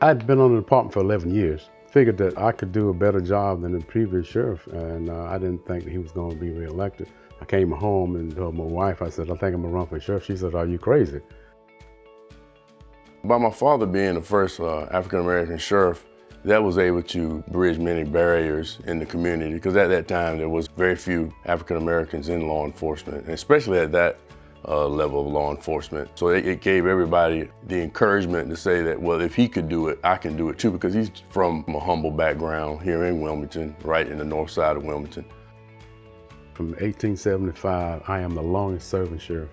I'd been on the department for 11 years. Figured that I could do a better job than the previous sheriff, and I didn't think that he was going to be reelected. I came home and told my wife, I said, I think I'm going to run for sheriff. She said, are you crazy? By my father being the first African-American sheriff, that was able to bridge many barriers in the community, because at that time there was very few African-Americans in law enforcement, and especially at that level of law enforcement. So it gave everybody the encouragement to say that, well, if he could do it, I can do it too, because he's from a humble background here in Wilmington, right in the north side of Wilmington. From 1875, I am the longest serving sheriff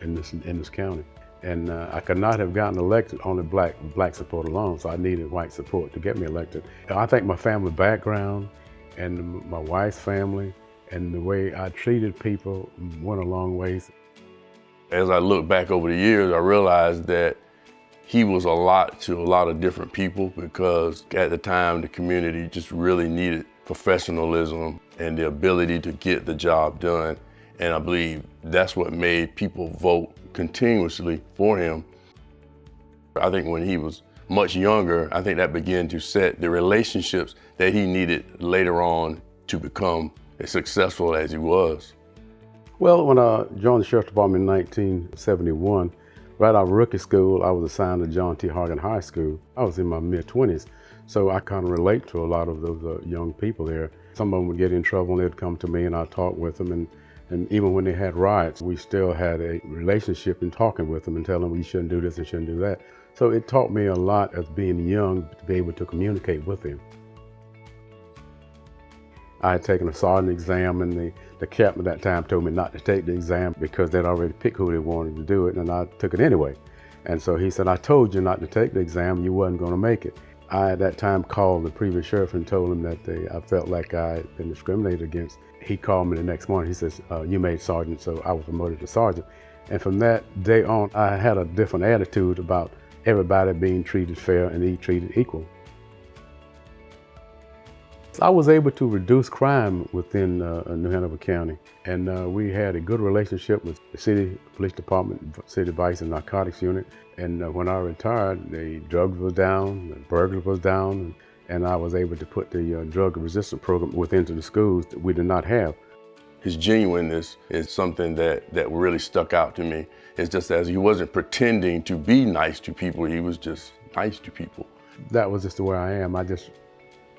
in this county. And I could not have gotten elected on the black support alone, so I needed white support to get me elected. I think my family background and my wife's family and the way I treated people went a long ways. As I look back over the years, I realized that he was a lot to a lot of different people, because at the time the community just really needed professionalism and the ability to get the job done. And I believe that's what made people vote continuously for him. I think when he was much younger, I think that began to set the relationships that he needed later on to become as successful as he was. Well, when I joined the Sheriff's Department in 1971, right out of rookie school, I was assigned to John T. Hargan High School. I was in my mid-20s, so I kind of relate to a lot of those young people there. Some of them would get in trouble and they'd come to me and I'd talk with them. And even when they had riots, we still had a relationship in talking with them and telling them we shouldn't do this and shouldn't do that. So it taught me a lot as being young to be able to communicate with them. I had taken a sergeant exam, and the captain at that time told me not to take the exam because they'd already picked who they wanted to do it, and I took it anyway. And so he said, I told you not to take the exam, you wasn't going to make it. I at that time called the previous sheriff and told him that I felt like I had been discriminated against. He called me the next morning, he says, you made sergeant, so I was promoted to sergeant. And from that day on, I had a different attitude about everybody being treated fair and treated equal. I was able to reduce crime within New Hanover County, and we had a good relationship with the city police department, city vice and narcotics unit. And when I retired, the drugs was down, the burglary was down, and I was able to put the drug resistance program within the schools that we did not have. His genuineness is something that really stuck out to me. It's just as he wasn't pretending to be nice to people, he was just nice to people. That was just the way I am.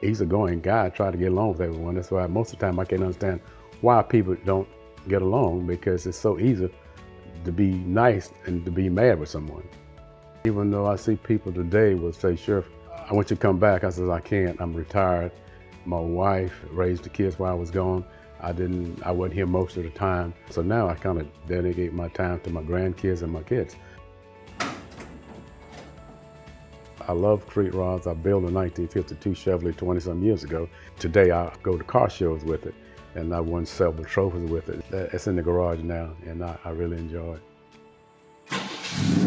Easygoing guy. I try to get along with everyone. That's why most of the time I can't understand why people don't get along, because it's so easy to be nice and to be mad with someone. Even though I see people today will say, Sheriff, I want you to come back. I said, I can't, I'm retired. My wife raised the kids while I was gone. I wasn't here most of the time. So now I kind of dedicate my time to my grandkids and my kids. I love street rods. I built a 1952 Chevrolet 20-some years ago. Today I go to car shows with it, and I won several trophies with it. It's in the garage now, and I really enjoy it.